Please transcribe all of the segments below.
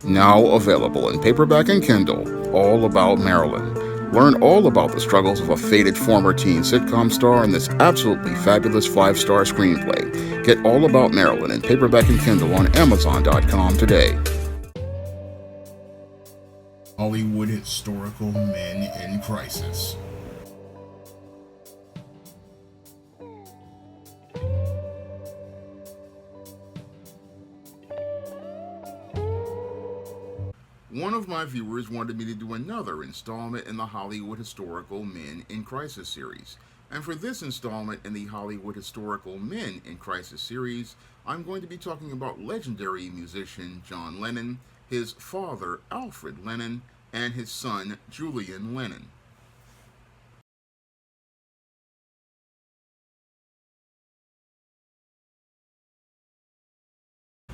Now available in paperback and Kindle, All About Marilyn. Learn all about the struggles of a faded former teen sitcom star in this absolutely fabulous 5-star screenplay. Get All About Marilyn in paperback and Kindle on Amazon.com today. Hollywood Historical Men in Crisis. One of my viewers wanted me to do another installment in the Hollywood Historical Men in Crisis series. And for this installment in the Hollywood Historical Men in Crisis series, I'm going to be talking about legendary musician John Lennon, his father Alfred Lennon, and his son Julian Lennon.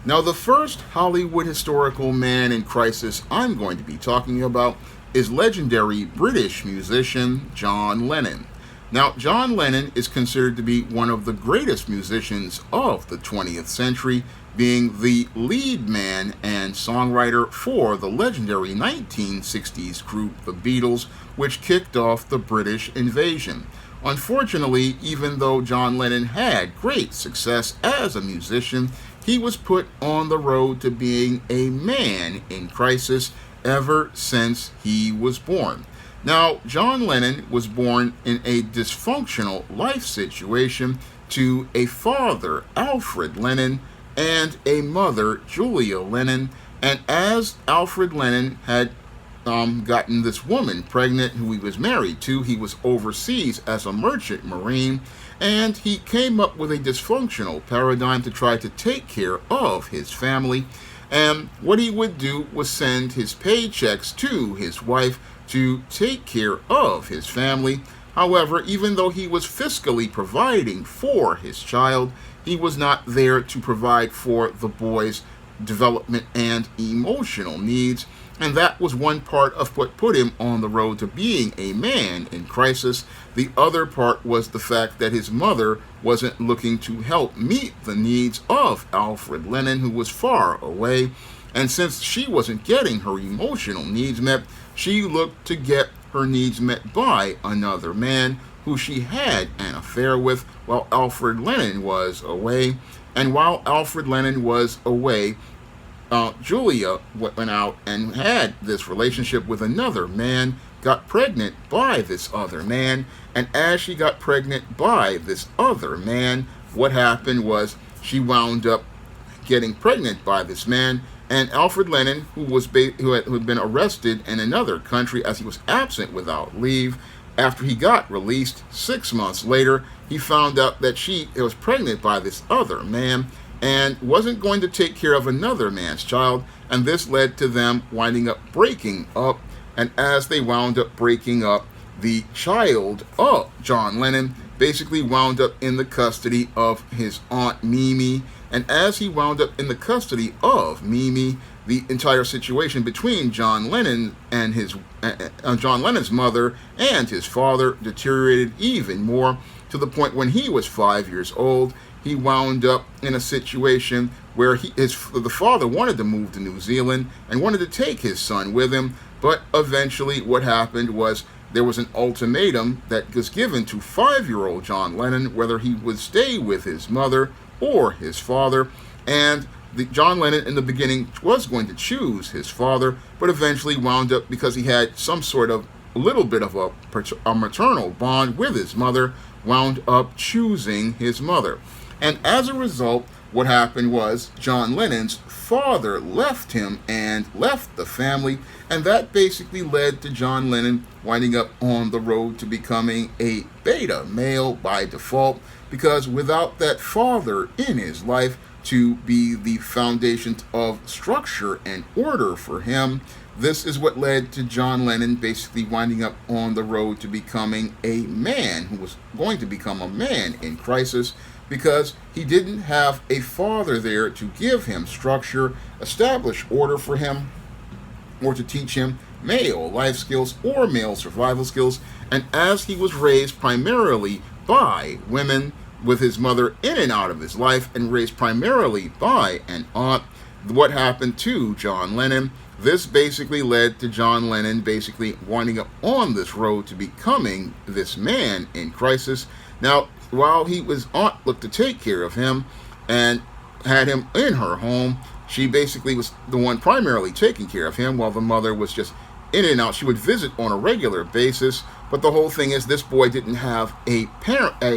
Now, the first Hollywood historical man in crisis I'm going to be talking about is legendary British musician John Lennon. Now, John Lennon is considered to be one of the greatest musicians of the 20th century, being the lead man and songwriter for the legendary 1960s group The Beatles, which kicked off the British invasion. Unfortunately, even though John Lennon had great success as a musician, he was put on the road to being a man in crisis ever since he was born. Now, John Lennon was born in a dysfunctional life situation to a father, Alfred Lennon, and a mother, Julia Lennon. And as Alfred Lennon had gotten this woman pregnant who he was married to, he was overseas as a merchant marine, and he came up with a dysfunctional paradigm to try to take care of his family. And what he would do was send his paychecks to his wife to take care of his family. However, even though he was fiscally providing for his child, he was not there to provide for the boy's development and emotional needs. And that was one part of what put him on the road to being a man in crisis. The other part was the fact that his mother wasn't looking to help meet the needs of Alfred Lennon, who was far away. And since she wasn't getting her emotional needs met, she looked to get her needs met by another man who she had an affair with while Alfred Lennon was away. And while Alfred Lennon was away, Julia went out and had this relationship with another man, got pregnant by this other man, and as she got pregnant by this other man, what happened was she wound up getting pregnant by this man, and Alfred Lennon, who had been arrested in another country as he was absent without leave, after he got released 6 months later, he found out that she was pregnant by this other man and wasn't going to take care of another man's child, and this led to them winding up breaking up. And as they wound up breaking up, the child of John Lennon basically wound up in the custody of his aunt Mimi. And as he wound up in the custody of Mimi, the entire situation between John Lennon and John Lennon's mother and his father deteriorated even more, to the point when he was 5 years old, he wound up in a situation where the father wanted to move to New Zealand and wanted to take his son with him, but eventually what happened was there was an ultimatum that was given to 5-year-old John Lennon whether he would stay with his mother or his father, and John Lennon in the beginning was going to choose his father, but eventually wound up, because he had some sort of a little bit of a maternal bond with his mother, wound up choosing his mother. And as a result, what happened was John Lennon's father left him and left the family, and that basically led to John Lennon winding up on the road to becoming a beta male by default, because without that father in his life to be the foundation of structure and order for him, this is what led to John Lennon basically winding up on the road to becoming a man who was going to become a man in crisis, because he didn't have a father there to give him structure, establish order for him, or to teach him male life skills or male survival skills. And as he was raised primarily by women, with his mother in and out of his life, and raised primarily by an aunt, what happened to John Lennon. This basically led to John Lennon basically winding up on this road to becoming this man in crisis. Now, while his aunt looked to take care of him and had him in her home, she basically was the one primarily taking care of him, while the mother was just in and out. She would visit on a regular basis, but the whole thing is this boy didn't have a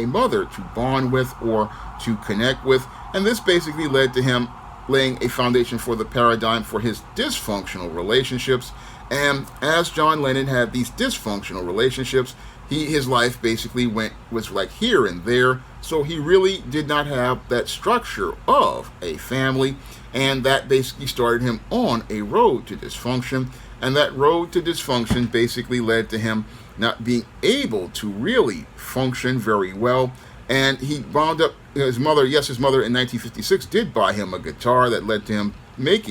mother to bond with or to connect with, and this basically led to him laying a foundation for the paradigm for his dysfunctional relationships. And as John Lennon had these dysfunctional relationships, his life basically was like here and there, so he really did not have that structure of a family, and that basically started him on a road to dysfunction. And that road to dysfunction basically led to him not being able to really function very well. And he wound up, his mother in 1956 did buy him a guitar that led to him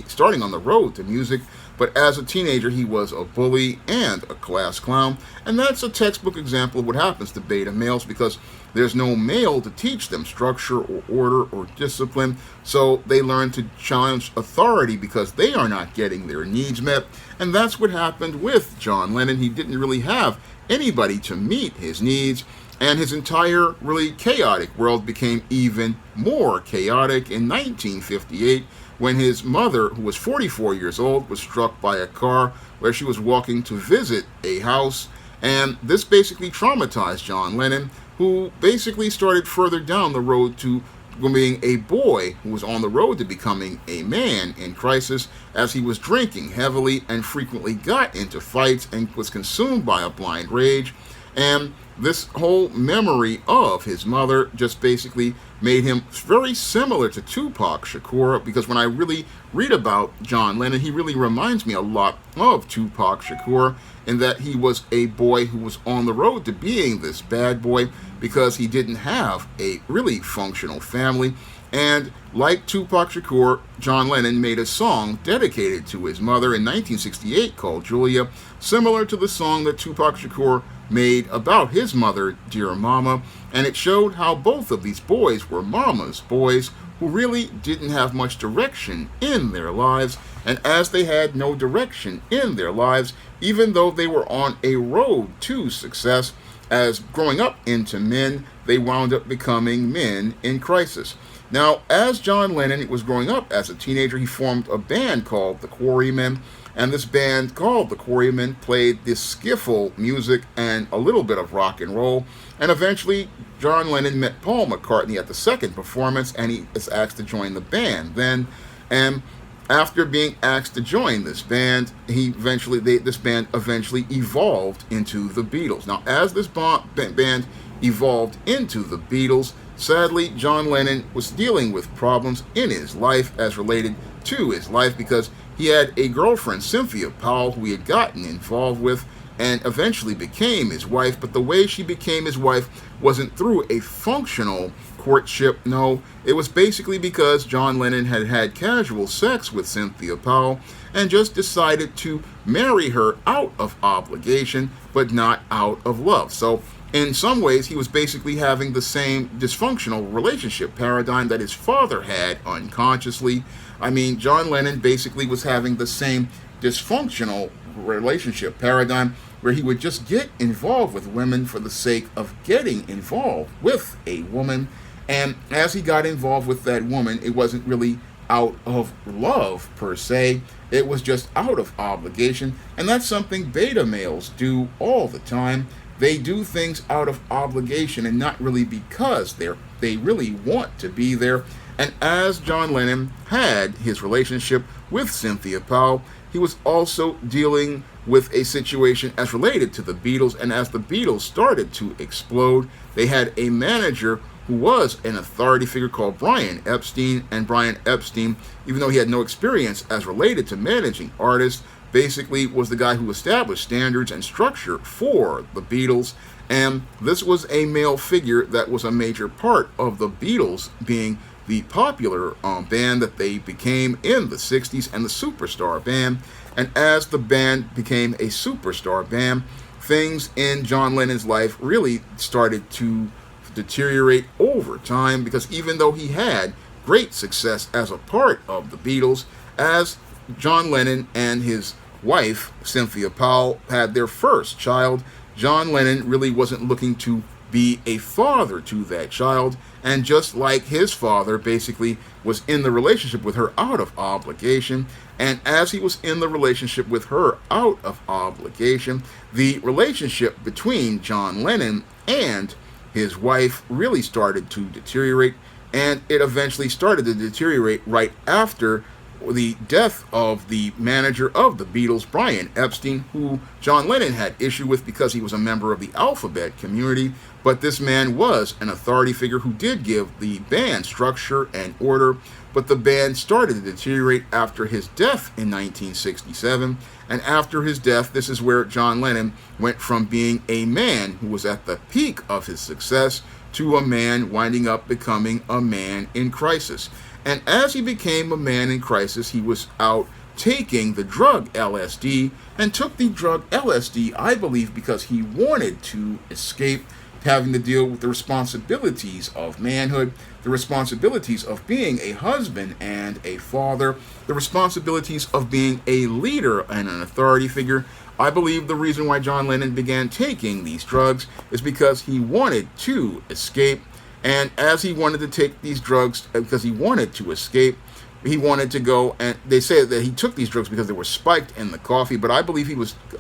starting on the road to music. But as a teenager, he was a bully and a class clown. And that's a textbook example of what happens to beta males, because there's no male to teach them structure or order or discipline. So they learn to challenge authority because they are not getting their needs met. And that's what happened with John Lennon. He didn't really have anybody to meet his needs. And his entire really chaotic world became even more chaotic in 1958, when his mother, who was 44 years old, was struck by a car where she was walking to visit a house. And this basically traumatized John Lennon, who basically started further down the road to being a boy who was on the road to becoming a man in crisis, as he was drinking heavily and frequently got into fights and was consumed by a blind rage. And this whole memory of his mother just basically made him very similar to Tupac Shakur, because when I really read about John Lennon, he really reminds me a lot of Tupac Shakur, in that he was a boy who was on the road to being this bad boy because he didn't have a really functional family. And like Tupac Shakur, John Lennon made a song dedicated to his mother in 1968 called Julia, similar to the song that Tupac Shakur made about his mother, Dear Mama. And it showed how both of these boys were mama's boys who really didn't have much direction in their lives. And as they had no direction in their lives, even though they were on a road to success, as growing up into men, they wound up becoming men in crisis. Now, as John Lennon was growing up as a teenager, he formed a band called the Quarrymen, and this band called the Quarrymen played this skiffle music and a little bit of rock and roll. And eventually, John Lennon met Paul McCartney at the second performance, and he was asked to join the band then. And after being asked to join this band, this band eventually evolved into the Beatles. Now, as this band evolved into the Beatles, sadly, John Lennon was dealing with problems in his life as related to his life, because he had a girlfriend, Cynthia Powell, who he had gotten involved with and eventually became his wife. But the way she became his wife wasn't through a functional courtship. No, it was basically because John Lennon had had casual sex with Cynthia Powell and just decided to marry her out of obligation, but not out of love. So in some ways, he was basically having the same dysfunctional relationship paradigm that his father had unconsciously. I mean, John Lennon basically was having the same dysfunctional relationship paradigm where he would just get involved with women for the sake of getting involved with a woman. And as he got involved with that woman, it wasn't really out of love per se. It was just out of obligation. And that's something beta males do all the time. They do things out of obligation and not really because they really want to be there. And as John Lennon had his relationship with Cynthia Powell, he was also dealing with a situation as related to the Beatles. And as the Beatles started to explode, they had a manager who was an authority figure called Brian Epstein. And Brian Epstein, even though he had no experience as related to managing artists, basically was the guy who established standards and structure for the Beatles. And this was a male figure that was a major part of the Beatles being the popular band that they became in the 60s and the superstar band. And as the band became a superstar band, things in John Lennon's life really started to deteriorate over time, because even though he had great success as a part of the Beatles, As John Lennon and his wife, Cynthia Powell, had their first child, John Lennon really wasn't looking to be a father to that child, and just like his father basically was in the relationship with her out of obligation, and as he was in the relationship with her out of obligation, the relationship between John Lennon and his wife really started to deteriorate, and it eventually started to deteriorate right after the death of the manager of the Beatles, Brian Epstein, who John Lennon had issue with because he was a member of the alphabet community, but this man was an authority figure who did give the band structure and order, but the band started to deteriorate after his death in 1967, and after his death, this is where John Lennon went from being a man who was at the peak of his success to a man winding up becoming a man in crisis. And as he became a man in crisis, he was out taking the drug LSD, and took the drug LSD, I believe, because he wanted to escape having to deal with the responsibilities of manhood, the responsibilities of being a husband and a father, the responsibilities of being a leader and an authority figure. I believe the reason why John Lennon began taking these drugs is because he wanted to escape. And as he wanted to take these drugs because he wanted to escape, he wanted to go, and they say that he took these drugs because they were spiked in the coffee, but I believe he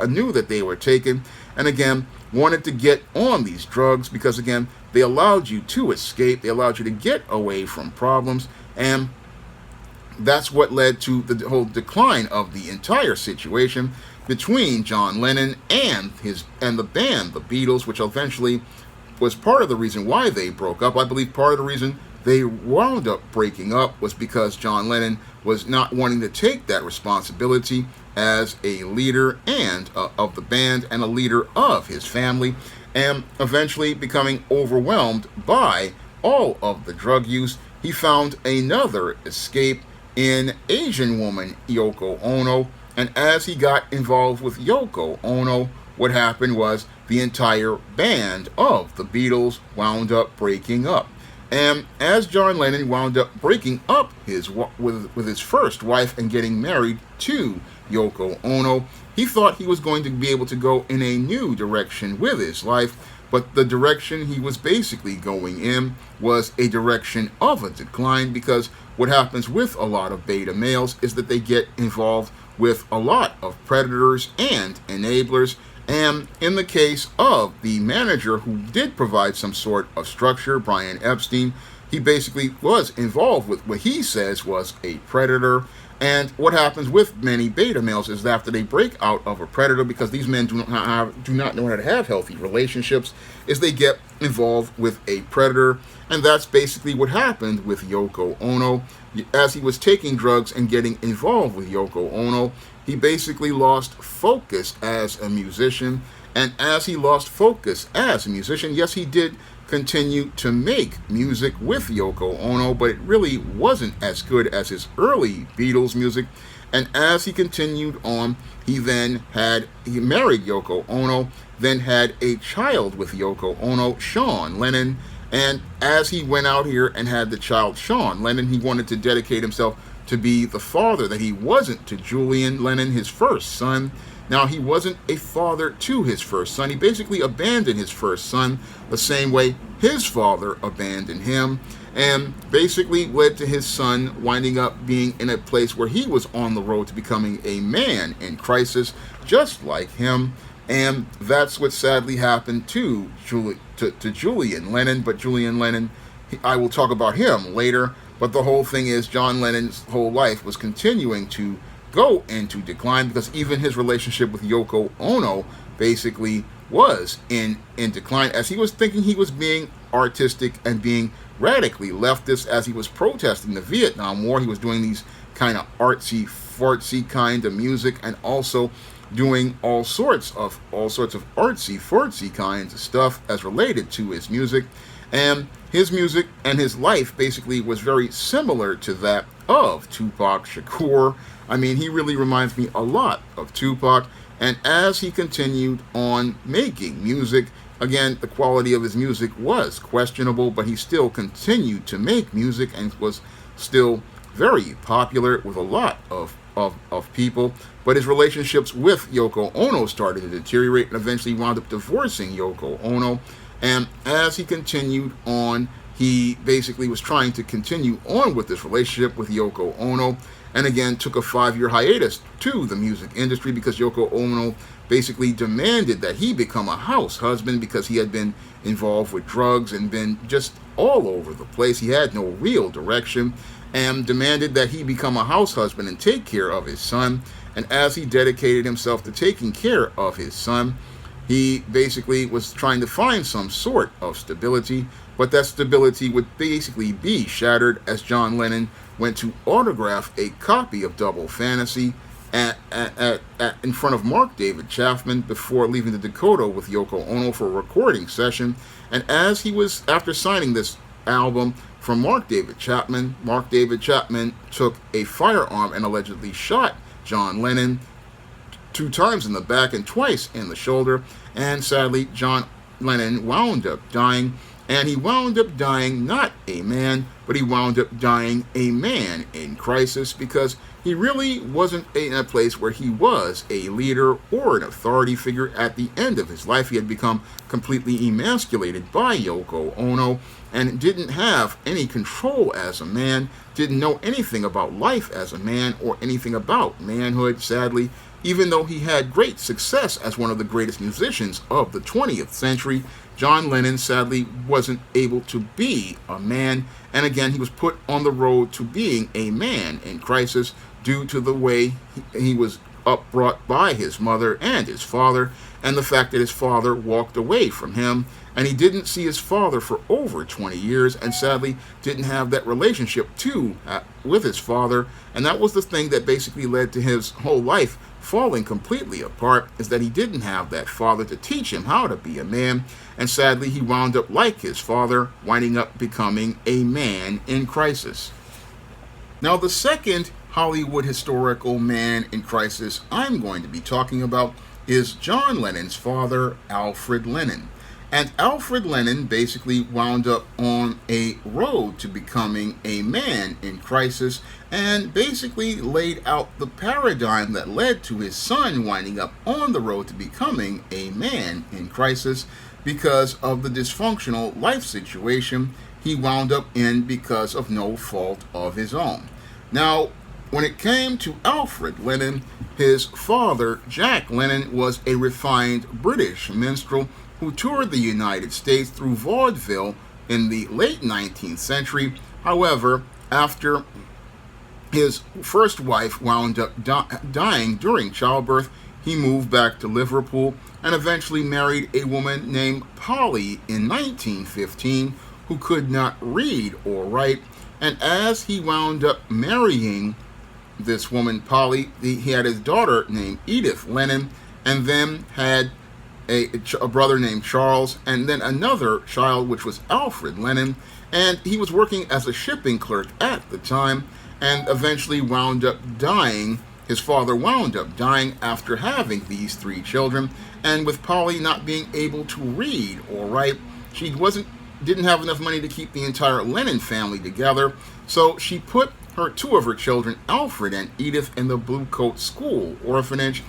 knew that they were taken, and again, wanted to get on these drugs because, again, they allowed you to escape, they allowed you to get away from problems, and that's what led to the whole decline of the entire situation between John Lennon and the band, the Beatles, which eventually was part of the reason why they broke up. I believe part of the reason they wound up breaking up was because John Lennon was not wanting to take that responsibility as a leader and of the band and a leader of his family, and eventually becoming overwhelmed by all of the drug use. He found another escape in Asian woman Yoko Ono, and as he got involved with Yoko Ono, what happened was the entire band of the Beatles wound up breaking up. And as John Lennon wound up breaking up with his first wife and getting married to Yoko Ono, he thought he was going to be able to go in a new direction with his life, but the direction he was basically going in was a direction of a decline, because what happens with a lot of beta males is that they get involved with a lot of predators and enablers. And in the case of the manager who did provide some sort of structure, Brian Epstein, he basically was involved with what he says was a predator. And what happens with many beta males is that after they break out of a predator, because these men do not know how to have healthy relationships, is they get involved with a predator. And that's basically what happened with Yoko Ono. As he was taking drugs and getting involved with Yoko Ono, he basically lost focus as a musician. And as he lost focus as a musician, yes, he did continue to make music with Yoko Ono, but it really wasn't as good as his early Beatles music. And as he continued on, he married Yoko Ono, then had a child with Yoko Ono, Sean Lennon. And as he went out here and had the child Sean Lennon, he wanted to dedicate himself to be the father that he wasn't to Julian Lennon, his first son. Now, he wasn't a father to his first son. He basically abandoned his first son the same way his father abandoned him, and basically led to his son winding up being in a place where he was on the road to becoming a man in crisis, just like him. And that's what sadly happened to Julian Lennon. But Julian Lennon, I will talk about him later. But the whole thing is, John Lennon's whole life was continuing to go into decline, because even his relationship with Yoko Ono basically was in decline, as he was thinking he was being artistic and being radically leftist. As he was protesting the Vietnam War, he was doing these kind of artsy fartsy kind of music, and also doing all sorts of artsy fartsy kinds of stuff as related to his music. And his music and his life basically was very similar to that of Tupac Shakur. I mean, he really reminds me a lot of Tupac. And as he continued on making music, again, the quality of his music was questionable, but he still continued to make music and was still very popular with a lot of people, but his relationships with Yoko Ono started to deteriorate and eventually wound up divorcing Yoko Ono. And as he continued on, he basically was trying to continue on with this relationship with Yoko Ono, and again took a 5-year hiatus to the music industry because Yoko Ono basically demanded that he become a house husband because he had been involved with drugs and been just all over the place. He had no real direction, and demanded that he become a house husband and take care of his son. And as he dedicated himself to taking care of his son, he basically was trying to find some sort of stability, but that stability would basically be shattered as John Lennon went to autograph a copy of Double Fantasy in front of Mark David Chapman before leaving the Dakota with Yoko Ono for a recording session. And as he was, after signing this album from Mark David Chapman took a firearm and allegedly shot John Lennon 2 times in the back and twice in the shoulder, and sadly John Lennon wound up dying. And he wound up dying not a man, but he wound up dying a man in crisis, because he really wasn't in a place where he was a leader or an authority figure at the end of his life. He had become completely emasculated by Yoko Ono and didn't have any control as a man, didn't know anything about life as a man or anything about manhood, sadly. Even though he had great success as one of the greatest musicians of the 20th century, John Lennon sadly wasn't able to be a man, and again he was put on the road to being a man in crisis due to the way he was upbrought by his mother and his father, and the fact that his father walked away from him, and he didn't see his father for over 20 years, and sadly didn't have that relationship with his father. And that was the thing that basically led to his whole life falling completely apart, is that he didn't have that father to teach him how to be a man, and sadly he wound up like his father, winding up becoming a man in crisis. Now, the second Hollywood historical man in crisis I'm going to be talking about is John Lennon's father, Alfred Lennon. And Alfred Lennon basically wound up on a road to becoming a man in crisis, and basically laid out the paradigm that led to his son winding up on the road to becoming a man in crisis because of the dysfunctional life situation he wound up in because of no fault of his own. Now, when it came to Alfred Lennon, his father, Jack Lennon, was a refined British minstrel who toured the United States through vaudeville in the late 19th century. However, after his first wife wound up dying during childbirth, he moved back to Liverpool and eventually married a woman named Polly in 1915 who could not read or write. And as he wound up marrying this woman, Polly, he had his daughter named Edith Lennon, and then had a brother named Charles, and then another child, which was Alfred Lennon. And he was working as a shipping clerk at the time, and eventually wound up dying. His father wound up dying after having these 3 children, and with Polly not being able to read or write, she didn't have enough money to keep the entire Lennon family together, so she put 2 of her children, Alfred and Edith, in the Blue Coat School orphanage,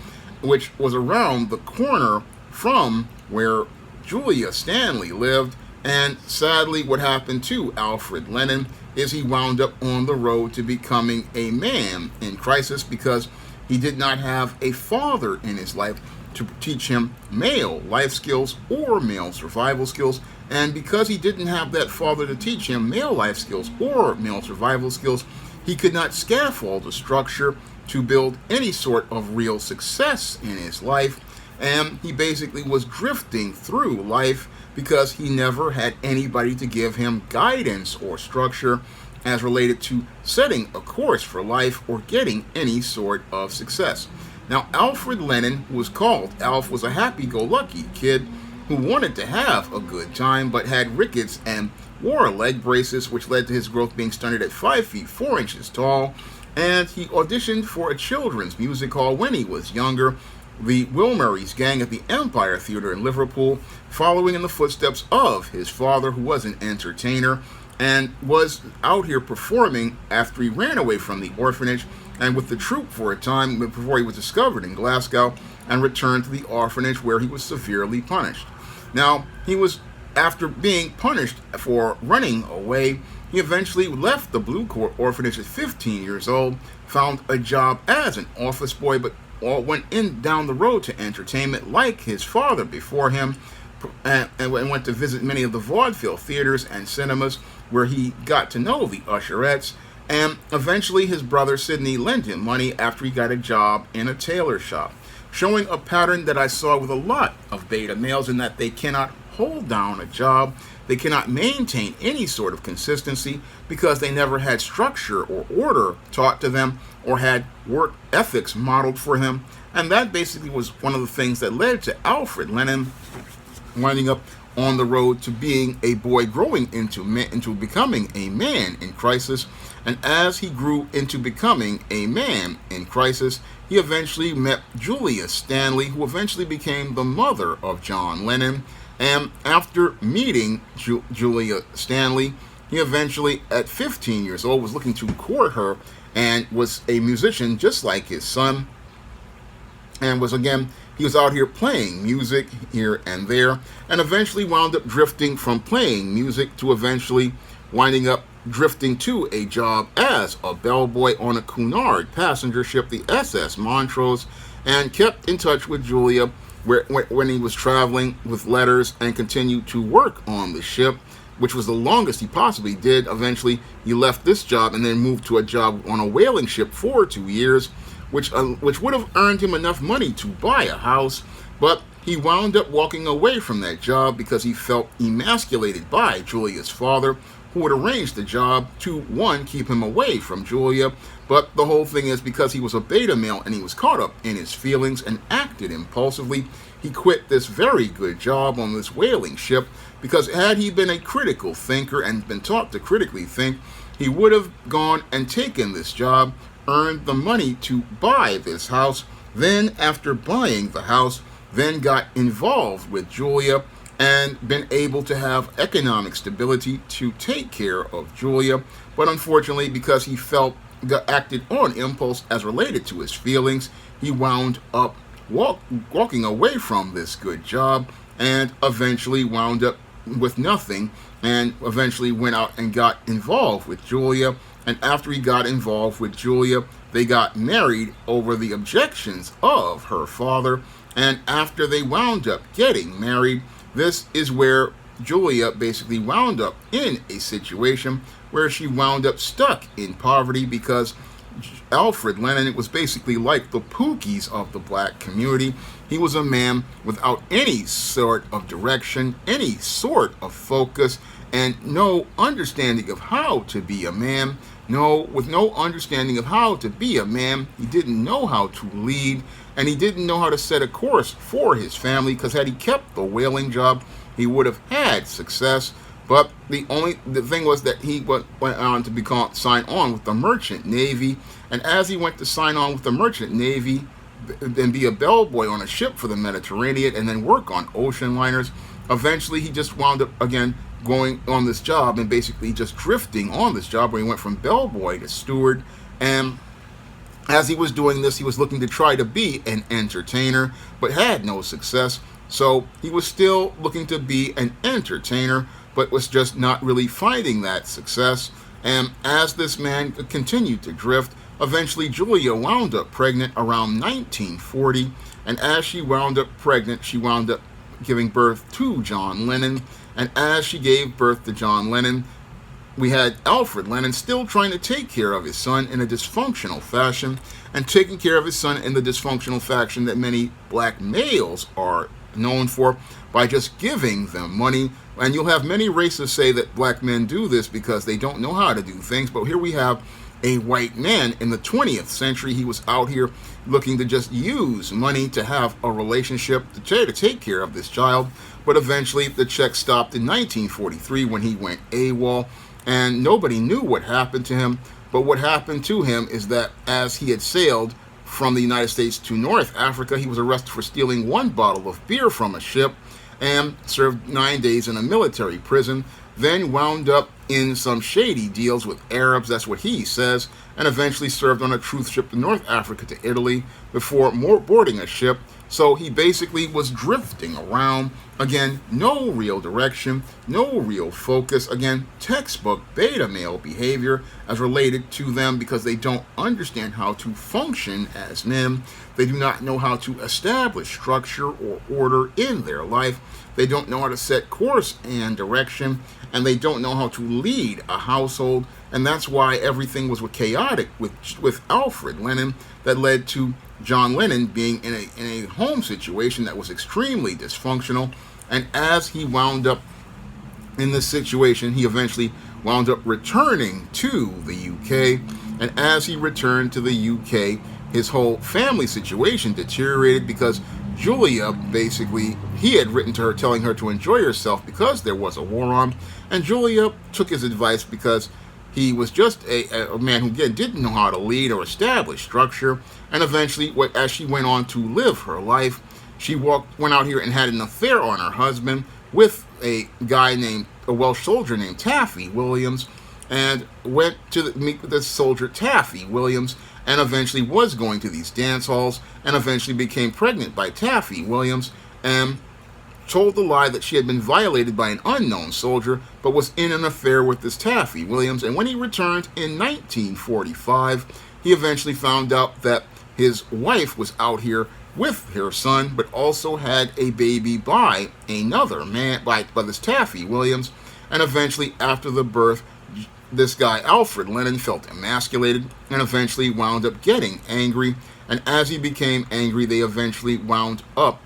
which was around the corner from where Julia Stanley lived. And sadly, what happened to Alfred Lennon is he wound up on the road to becoming a man in crisis because he did not have a father in his life to teach him male life skills or male survival skills. And because he didn't have that father to teach him male life skills or male survival skills, he could not scaffold a structure to build any sort of real success in his life. And he basically was drifting through life because he never had anybody to give him guidance or structure as related to setting a course for life or getting any sort of success. Now, Alfred Lennon, who was called Alf, was a happy-go-lucky kid who wanted to have a good time but had rickets and wore leg braces, which led to his growth being stunted at 5 feet 4 inches tall. And he auditioned for a children's music hall when he was younger, the Will Murray's Gang at the Empire Theatre in Liverpool, following in the footsteps of his father, who was an entertainer. and was out here performing after he ran away from the orphanage and with the troupe for a time before he was discovered in Glasgow and returned to the orphanage where he was severely punished. Now, after being punished for running away, he eventually left the Blue Court orphanage at 15 years old, found a job as an office boy, but went down the road to entertainment like his father before him, and went to visit many of the vaudeville theaters and cinemas where he got to know the usherettes. And eventually his brother Sidney lent him money after he got a job in a tailor shop, showing a pattern that I saw with a lot of beta males in that they cannot hold down a job, they cannot maintain any sort of consistency because they never had structure or order taught to them or had work ethics modeled for them. And that basically was one of the things that led to Alfred Lennon winding up on the road to being a boy growing into becoming a man in crisis. And as he grew into becoming a man in crisis, he eventually met Julia Stanley, who eventually became the mother of John Lennon. And after meeting Julia Stanley, he eventually, at 15 years old, was looking to court her and was a musician just like his son. And he was out here playing music here and there, and eventually wound up drifting from playing music to eventually winding up drifting to a job as a bellboy on a Cunard passenger ship, the SS Montrose, and kept in touch with Julia when he was traveling with letters and continued to work on the ship, which was the longest he possibly did. Eventually, he left this job and then moved to a job on a whaling ship for 2 years, which would have earned him enough money to buy a house, but he wound up walking away from that job because he felt emasculated by Julia's father, who had arranged the job to, one, keep him away from Julia, but the whole thing is because he was a beta male and he was caught up in his feelings and acted impulsively, he quit this very good job on this whaling ship because had he been a critical thinker and been taught to critically think, he would have gone and taken this job, earned the money to buy this house, then after buying the house, then got involved with Julia and been able to have economic stability to take care of Julia. But unfortunately, because he acted on impulse as related to his feelings, he wound up walking away from this good job and eventually wound up with nothing, and eventually went out and got involved with Julia. And after he got involved with Julia, they got married over the objections of her father. And after they wound up getting married, this is where Julia basically wound up in a situation where she wound up stuck in poverty because Alfred Lennon was basically like the Pookies of the black community. He was a man without any sort of direction, any sort of focus, and no understanding of how to be a man. With no understanding of how to be a man, he didn't know how to lead, and he didn't know how to set a course for his family, because had he kept the whaling job, he would have had success. But the thing was that he went on to sign on with the Merchant Navy, and as he went to sign on with the Merchant Navy and be a bellboy on a ship for the Mediterranean and then work on ocean liners, eventually he just wound up again going on this job and basically just drifting on this job where he went from bellboy to steward. And as he was doing this, he was looking to try to be an entertainer, but had no success. So he was still looking to be an entertainer, but was just not really finding that success. And as this man continued to drift, eventually Julia wound up pregnant around 1940. And as she wound up pregnant, she wound up giving birth to John Lennon. And as she gave birth to John Lennon, we had Alfred Lennon still trying to take care of his son in a dysfunctional fashion, and taking care of his son in the dysfunctional fashion that many black males are known for, by just giving them money. And you'll have many racists say that black men do this because they don't know how to do things, but here we have a white man in the 20th century. He was out here looking to just use money to have a relationship, to try to take care of this child. But eventually the check stopped in 1943 when he went AWOL, and nobody knew what happened to him. But what happened to him is that as he had sailed from the United States to North Africa, he was arrested for stealing one bottle of beer from a ship and served 9 days in a military prison, then wound up in some shady deals with Arabs, that's what he says, and eventually served on a truth ship to North Africa to Italy before boarding a ship. So he basically was drifting around. Again, no real direction, no real focus. Again, textbook beta male behavior as related to them because they don't understand how to function as men. They do not know how to establish structure or order in their life. They don't know how to set course and direction, and they don't know how to lead a household. And that's why everything was chaotic with Alfred Lennon that led to John Lennon being in a home situation that was extremely dysfunctional. And as he wound up in this situation, he eventually wound up returning to the UK. And as he returned to the UK, his whole family situation deteriorated because Julia, basically, he had written to her telling her to enjoy herself because there was a war on. And Julia took his advice because he was just a man who, again, didn't know how to lead or establish structure. And eventually, as she went on to live her life, she went out here and had an affair on her husband with a Welsh soldier named Taffy Williams, and went to meet with this soldier Taffy Williams, and eventually was going to these dance halls, and eventually became pregnant by Taffy Williams, and told the lie that she had been violated by an unknown soldier, but was in an affair with this Taffy Williams. And when he returned in 1945, he eventually found out that his wife was out here with her son, but also had a baby by another man, by this Taffy Williams. And eventually, after the birth, this guy, Alfred Lennon, felt emasculated and eventually wound up getting angry. And as he became angry, they eventually wound up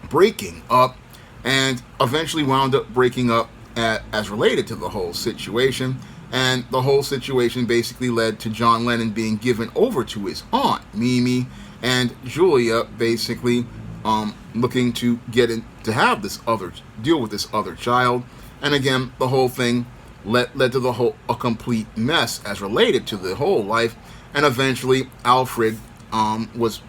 breaking up, and eventually wound up breaking up as related to the whole situation. And the whole situation basically led to John Lennon being given over to his aunt, Mimi, and Julia basically looking to deal with this other child. And again, the whole thing led to a complete mess as related to the whole life. And eventually, Alfred was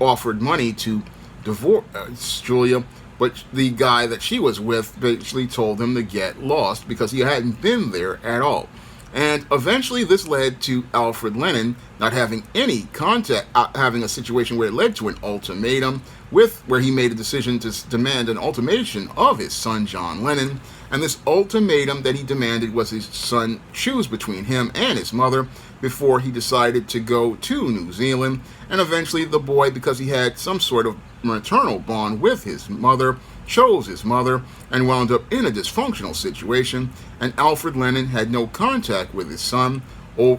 offered money to divorce Julia, but the guy that she was with basically told him to get lost because he hadn't been there at all. And eventually this led to Alfred Lennon not having any contact, having a situation where it led to an ultimatum, where he made a decision to demand an ultimatum of his son John Lennon. And this ultimatum that he demanded was his son choose between him and his mother before he decided to go to New Zealand. And eventually the boy, because he had some sort of maternal bond with his mother, chose his mother and wound up in a dysfunctional situation. And Alfred Lennon had no contact with his son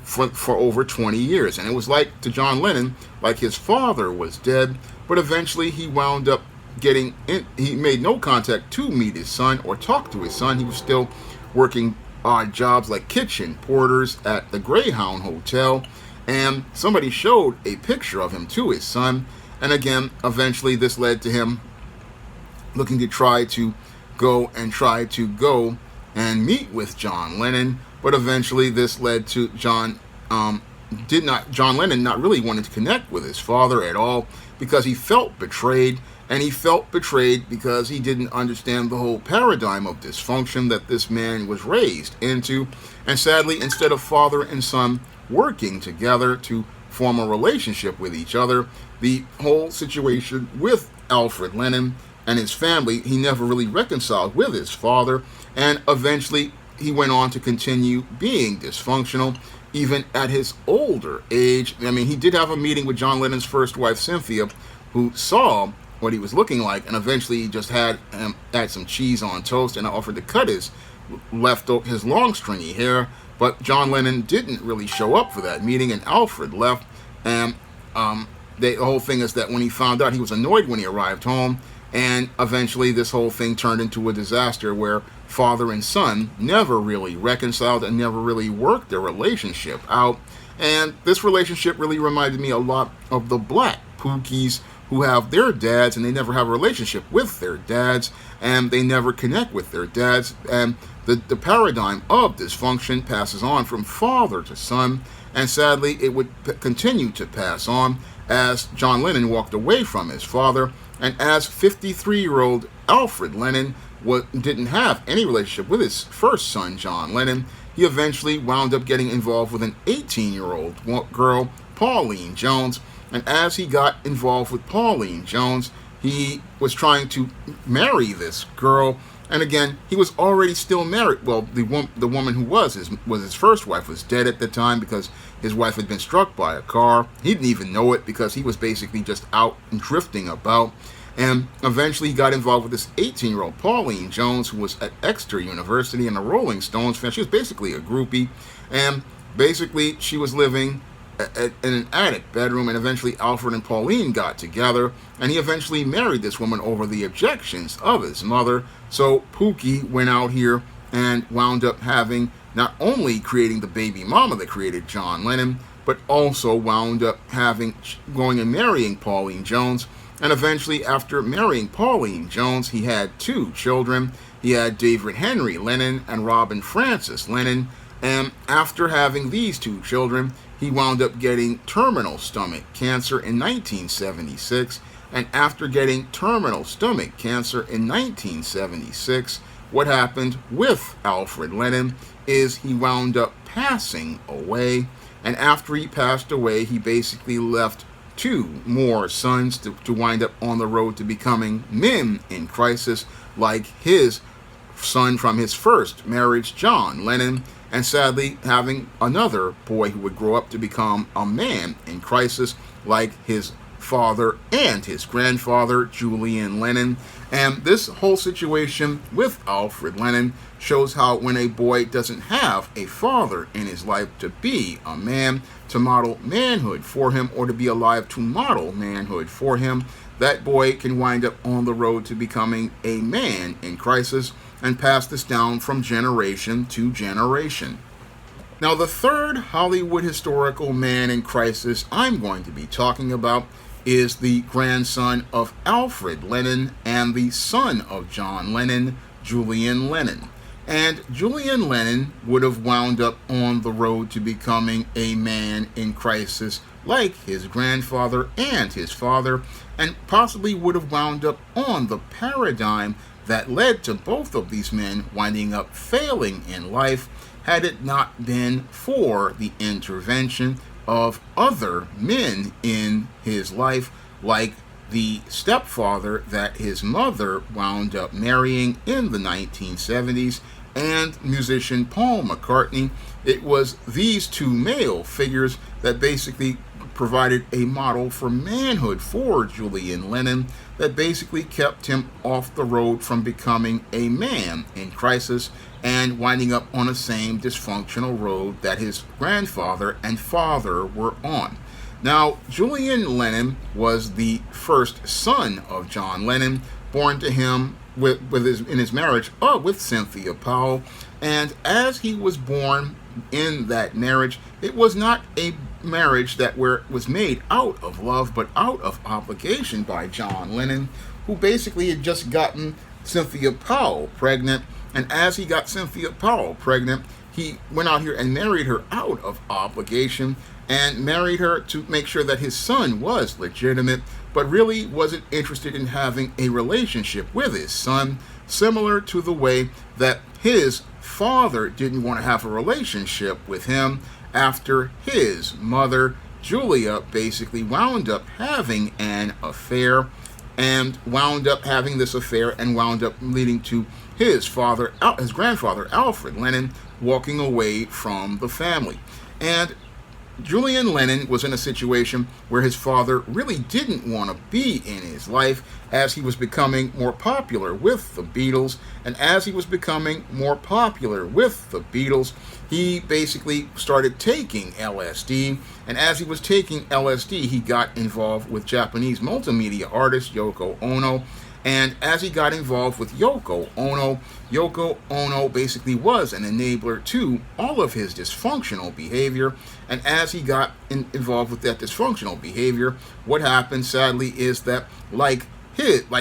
for over 20 years. And it was like to John Lennon, like his father was dead. But eventually he wound up he made no contact to meet his son or talk to his son. He was still working odd jobs like kitchen porters at the Greyhound Hotel. And somebody showed a picture of him to his son. And again, eventually this led to him looking to try to go and meet with John Lennon. But eventually this led to John Lennon not really wanting to connect with his father at all because he felt betrayed. And he felt betrayed because he didn't understand the whole paradigm of dysfunction that this man was raised into. And sadly, instead of father and son working together to form a relationship with each other, the whole situation with Alfred Lennon and his family, he never really reconciled with his father. And eventually, he went on to continue being dysfunctional, even at his older age. I mean, he did have a meeting with John Lennon's first wife, Cynthia, who saw what he was looking like, and eventually he just had some cheese on toast and offered to cut his long stringy hair. But John Lennon didn't really show up for that meeting, and Alfred left. And the whole thing is that when he found out, he was annoyed when he arrived home, and eventually this whole thing turned into a disaster where father and son never really reconciled and never really worked their relationship out. And this relationship really reminded me a lot of the Black Pookies, who have their dads and they never have a relationship with their dads, and they never connect with their dads. And the paradigm of dysfunction passes on from father to son, and sadly it would continue to pass on as John Lennon walked away from his father, and as 53-year-old Alfred Lennon didn't have any relationship with his first son, John Lennon. He eventually wound up getting involved with an 18-year-old girl, Pauline Jones. And as he got involved with Pauline Jones, he was trying to marry this girl. And again, he was already still married. Well, the woman who was his first wife was dead at the time because his wife had been struck by a car. He didn't even know it because he was basically just out and drifting about. And eventually he got involved with this 18-year-old Pauline Jones, who was at Exeter University and a Rolling Stones fan. She was basically a groupie. And basically she was living in an attic bedroom, and eventually Alfred and Pauline got together, and he eventually married this woman over the objections of his mother. So Pookie went out here and wound up having not only creating the baby mama that created John Lennon, but also wound up going and marrying Pauline Jones. And eventually, after marrying Pauline Jones, he had 2 children. He had David Henry Lennon and Robin Frances Lennon. And after having these 2 children, he wound up getting terminal stomach cancer in 1976. And after getting terminal stomach cancer in 1976, what happened with Alfred Lennon is he wound up passing away. And after he passed away, he basically left 2 more sons to wind up on the road to becoming men in crisis, like his son from his first marriage, John Lennon, and sadly having another boy who would grow up to become a man in crisis, like his father and his grandfather, Julian Lennon. And this whole situation with Alfred Lennon shows how when a boy doesn't have a father in his life to be a man, to model manhood for him, or to be alive to model manhood for him, that boy can wind up on the road to becoming a man in crisis and pass this down from generation to generation. Now, the third Hollywood historical man in crisis I'm going to be talking about is the grandson of Alfred Lennon and the son of John Lennon, Julian Lennon. And Julian Lennon would have wound up on the road to becoming a man in crisis like his grandfather and his father, and possibly would have wound up on the paradigm that led to both of these men winding up failing in life had it not been for the intervention of other men in his life, like the stepfather that his mother wound up marrying in the 1970s, and musician Paul McCartney. It was these 2 male figures that basically provided a model for manhood for Julian Lennon that basically kept him off the road from becoming a man in crisis and winding up on the same dysfunctional road that his grandfather and father were on. Now, Julian Lennon was the first son of John Lennon, born to him in his marriage with Cynthia Powell. And as he was born in that marriage, it was not a marriage that was made out of love, but out of obligation by John Lennon, who basically had just gotten Cynthia Powell pregnant. And as he got Cynthia Powell pregnant, he went out here and married her out of obligation, and married her to make sure that his son was legitimate, but really wasn't interested in having a relationship with his son, similar to the way that his father didn't want to have a relationship with him after his mother, Julia, basically wound up having an affair, and wound up having this affair and wound up leading to his grandfather, Alfred Lennon, walking away from the family. And Julian Lennon was in a situation where his father really didn't want to be in his life, as he was becoming more popular with the Beatles. And as he was becoming more popular with the Beatles, he basically started taking LSD. And as he was taking LSD, he got involved with Japanese multimedia artist Yoko Ono. And as he got involved with Yoko Ono basically was an enabler to all of his dysfunctional behavior. And as he got involved with that dysfunctional behavior, what happened sadly is that like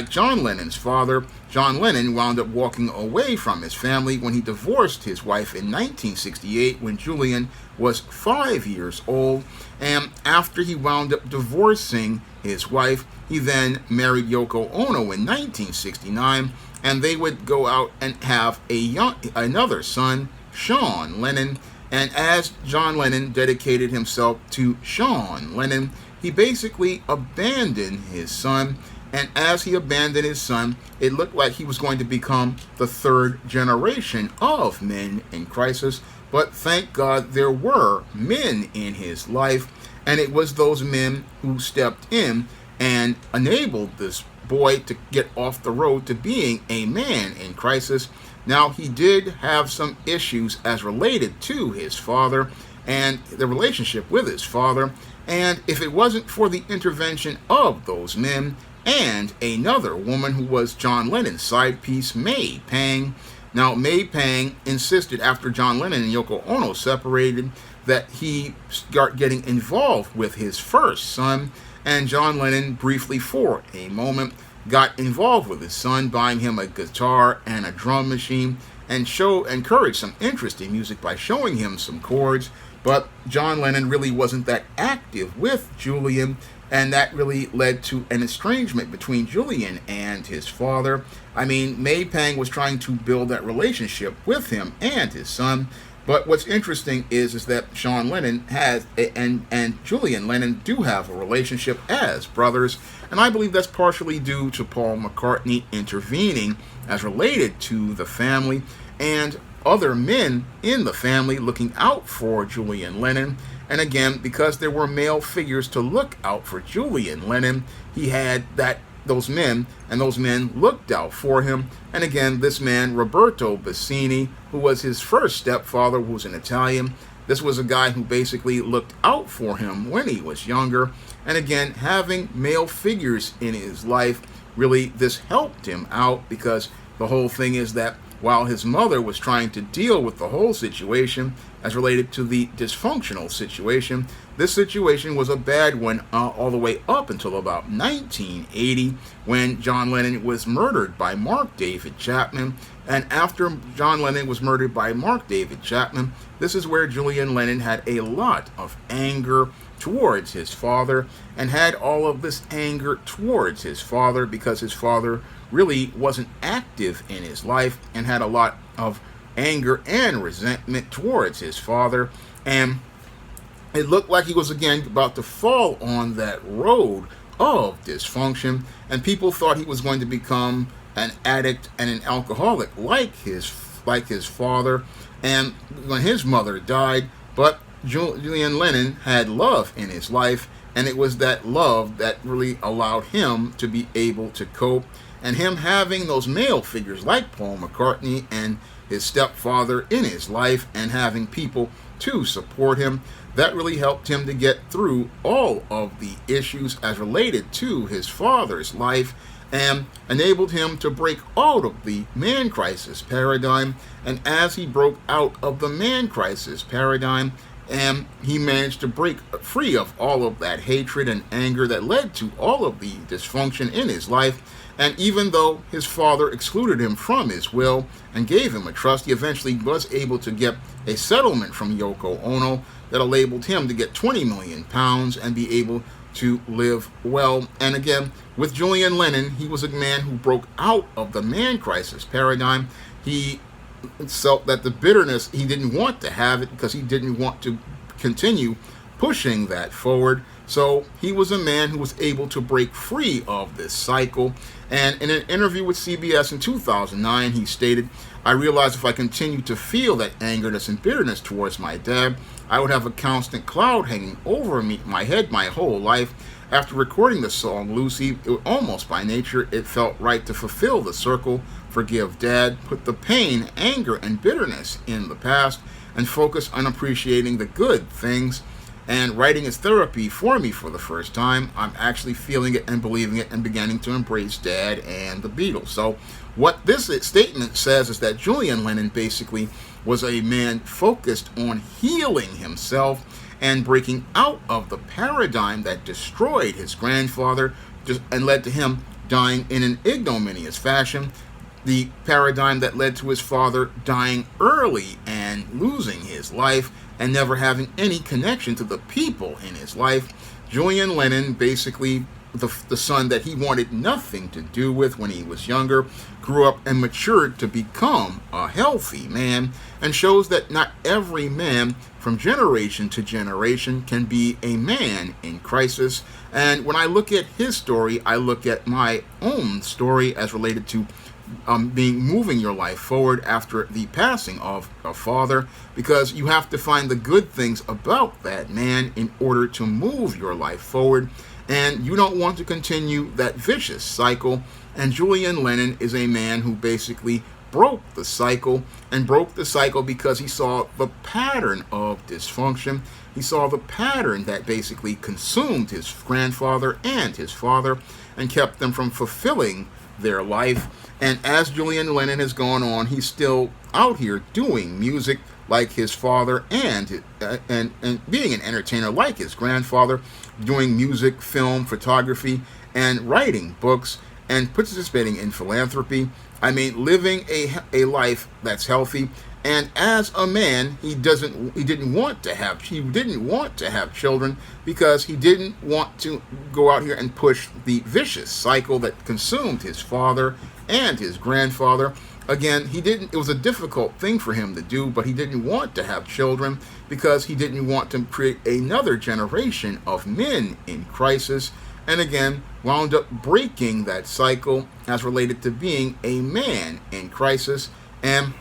John Lennon's father, John Lennon wound up walking away from his family when he divorced his wife in 1968 when Julian was 5 years old. And after he wound up divorcing his wife, he then married Yoko Ono in 1969, and they would go out and have another son, Sean Lennon. And as John Lennon dedicated himself to Sean Lennon, he basically abandoned his son. And as he abandoned his son, it looked like he was going to become the third generation of men in crisis. But thank God there were men in his life, and it was those men who stepped in and enabled this boy to get off the road to being a man in crisis. Now, he did have some issues as related to his father and the relationship with his father, and if it wasn't for the intervention of those men and another woman who was John Lennon's side piece, May Pang. Now, May Pang insisted after John Lennon and Yoko Ono separated that he start getting involved with his first son, and John Lennon briefly for a moment got involved with his son, buying him a guitar and a drum machine, and encouraged some interest in music by showing him some chords. But John Lennon really wasn't that active with Julian, and that really led to an estrangement between Julian and his father. I mean, May Pang was trying to build that relationship with him and his son. But what's interesting is that Sean Lennon has and Julian Lennon do have a relationship as brothers, and I believe that's partially due to Paul McCartney intervening as related to the family and other men in the family looking out for Julian Lennon. And again, because there were male figures to look out for Julian Lennon, he had those men, and those men looked out for him. And again, this man, Roberto Bassini, who was his first stepfather, who was an Italian, this was a guy who basically looked out for him when he was younger. And again, having male figures in his life, really, this helped him out, because the whole thing is that while his mother was trying to deal with the whole situation as related to the dysfunctional situation, this situation was a bad one all the way up until about 1980, when John Lennon was murdered by Mark David Chapman. And after John Lennon was murdered by Mark David Chapman, this is where Julian Lennon had a lot of anger towards his father, and had all of this anger towards his father because his father really wasn't active in his life, and had a lot of anger and resentment towards his father. And it looked like he was again about to fall on that road of dysfunction, and people thought he was going to become an addict and an alcoholic like his father. And when his mother died, but Julian Lennon had love in his life, and it was that love that really allowed him to be able to cope. And him having those male figures like Paul McCartney and his stepfather in his life, and having people to support him, that really helped him to get through all of the issues as related to his father's life, and enabled him to break out of the man crisis paradigm. And as he broke out of the man crisis paradigm, and he managed to break free of all of that hatred and anger that led to all of the dysfunction in his life. And even though his father excluded him from his will and gave him a trust, he eventually was able to get a settlement from Yoko Ono that enabled him to get £20 million and be able to live well. And again, with Julian Lennon, he was a man who broke out of the man crisis paradigm. He felt that the bitterness, he didn't want to have it, because he didn't want to continue pushing that forward. So he was a man who was able to break free of this cycle. And in an interview with CBS in 2009, he stated, "I realized if I continued to feel that angerness and bitterness towards my dad, I would have a constant cloud hanging over my head my whole life. After recording the song Lucy, almost by nature, it felt right to fulfill the circle, forgive Dad, put the pain, anger, and bitterness in the past, and focus on appreciating the good things. And writing is therapy for me for the first time. I'm actually feeling it and believing it and beginning to embrace Dad and the Beatles." So what this statement says is that Julian Lennon basically was a man focused on healing himself and breaking out of the paradigm that destroyed his grandfather and led to him dying in an ignominious fashion. The paradigm that led to his father dying early and losing his life and never having any connection to the people in his life. Julian Lennon basically the son that he wanted nothing to do with when he was younger, grew up and matured to become a healthy man, and shows that not every man from generation to generation can be a man in crisis. And when I look at his story, I look at my own story as related to moving your life forward after the passing of a father, because you have to find the good things about that man in order to move your life forward, and you don't want to continue that vicious cycle. And Julian Lennon is a man who basically broke the cycle, and broke the cycle because he saw the pattern of dysfunction. He saw the pattern that basically consumed his grandfather and his father and kept them from fulfilling their life. And as Julian Lennon has gone on, he's still out here doing music like his father, and being an entertainer like his grandfather, doing music, film, photography, and writing books, and participating in philanthropy. I mean, living a life that's healthy. And as a man, he didn't want to have children, because he didn't want to go out here and push the vicious cycle that consumed his father and his grandfather. Again, it was a difficult thing for him to do, but he didn't want to have children because he didn't want to create another generation of men in crisis. And again, wound up breaking that cycle as related to being a man in crisis, and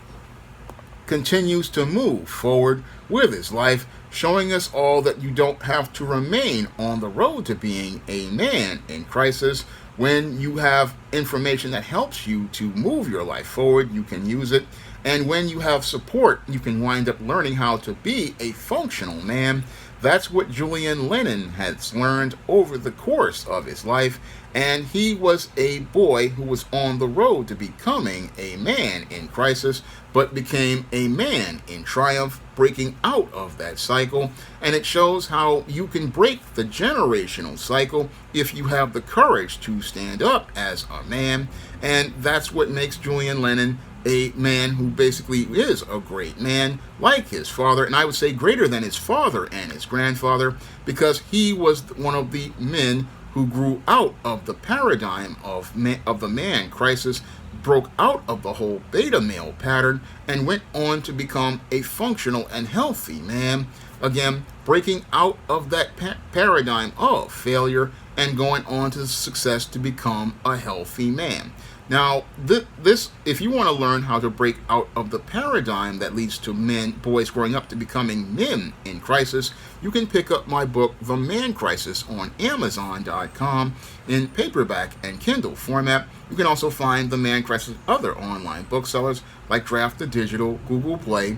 continues to move forward with his life, showing us all that you don't have to remain on the road to being a man in crisis. When you have information that helps you to move your life forward, you can use it. And when you have support, you can wind up learning how to be a functional man. That's what Julian Lennon has learned over the course of his life, and he was a boy who was on the road to becoming a man in crisis, but became a man in triumph, breaking out of that cycle. And it shows how you can break the generational cycle if you have the courage to stand up as a man. And that's what makes Julian Lennon a man who basically is a great man, like his father, and I would say greater than his father and his grandfather, because he was one of the men who grew out of the paradigm of the man crisis, broke out of the whole beta male pattern, and went on to become a functional and healthy man. Again, breaking out of that paradigm of failure and going on to success to become a healthy man. Now, if you want to learn how to break out of the paradigm that leads to boys growing up to becoming men in crisis, you can pick up my book, The Man Crisis, on Amazon.com in paperback and Kindle format. You can also find The Man Crisis at other online booksellers like Draft the Digital, Google Play,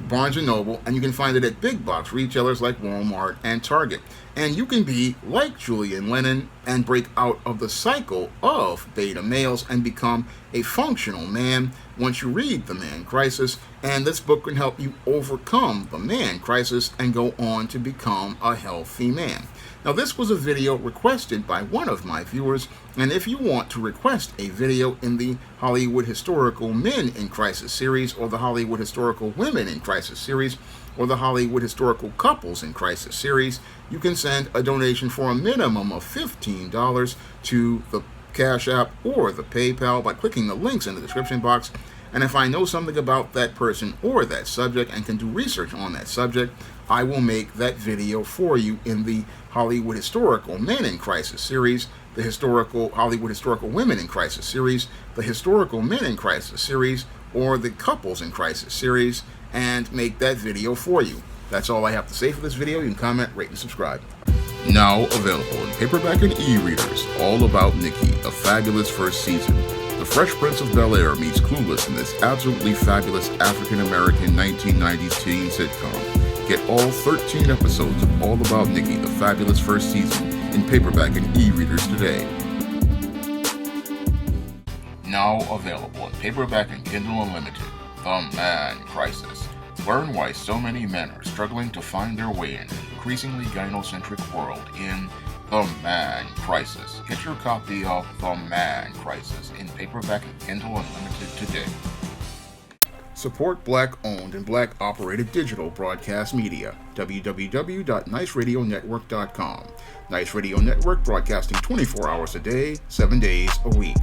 Barnes & Noble, and you can find it at big box retailers like Walmart and Target. And you can be like Julian Lennon and break out of the cycle of beta males and become a functional man once you read The Man Crisis. And this book can help you overcome the man crisis and go on to become a healthy man. Now, this was a video requested by one of my viewers, and if you want to request a video in the Hollywood Historical Men in Crisis series, or the Hollywood Historical Women in Crisis series, or the Hollywood Historical Couples in Crisis series, you can send a donation for a minimum of $15 to the Cash App or the PayPal by clicking the links in the description box. And if I know something about that person or that subject and can do research on that subject, I will make that video for you in the Hollywood Historical Men in Crisis series, the Hollywood Historical Women in Crisis series, the Historical Men in Crisis series, or the Couples in Crisis series, and make that video for you. That's all I have to say for this video. You can comment, rate, and subscribe. Now available in paperback and e-readers, All About Nikki, a fabulous first season. The Fresh Prince of Bel-Air meets Clueless in this absolutely fabulous African-American 1990s teen sitcom. Get all 13 episodes of All About Nikki, the fabulous first season, in paperback and e-readers today. Now available in paperback and Kindle Unlimited, The Man Crisis. Learn why so many men are struggling to find their way in an increasingly gynocentric world in The Man Crisis. Get your copy of The Man Crisis in paperback and Kindle Unlimited today. Support Black-owned and Black-operated digital broadcast media. www.niceradionetwork.com. Nice Radio Network, broadcasting 24 hours a day, 7 days a week.